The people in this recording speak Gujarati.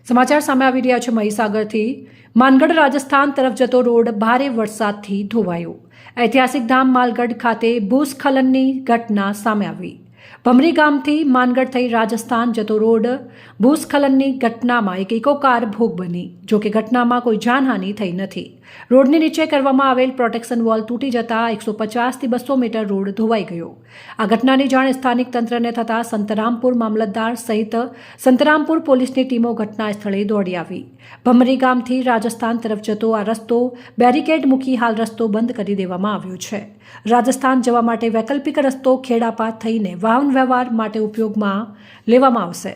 સમાચાર સામે આવી રહ્યા છે મહીસાગરથી માનગઢ રાજસ્થાન તરફ જતો રોડ ભારે વરસાદથી ધોવાયો। ઐતિહાસિક ધામ માલગઢ ખાતે ભૂસ્ખલનની ઘટના સામે આવી। ભમરી ગામથી માનગઢ થઈ રાજસ્થાન જતો રોડ ભૂસ્ખલનની ઘટનામાં એક ઇકો કાર ભોગ બની। જો કે ઘટનામાં કોઈ જાનહાનિ થઈ નથી। રોડની નીચે કરવામાં આવેલ પ્રોટેક્શન વોલ તૂટી જતા 150 થી 200 મીટર રોડ ધોવાઈ ગયો। આ ઘટનાની જાણ સ્થાનિક તંત્રને થતા સંતરામપુર મામલતદાર સહિત સંતરામપુર પોલીસની ટીમો ઘટના સ્થળે દોડી આવી। ભમરી ગામથી રાજસ્થાન તરફ જતો આ રસ્તો બેરિકેડ મૂકી હાલ રસ્તો બંધ કરી દેવામાં આવ્યો છે। રાજસ્થાન જવા માટે વૈકલ્પિક રસ્તો ખેડાપાર થઈને વાહન વ્યવહાર માટે ઉપયોગમાં લેવામાં આવશે।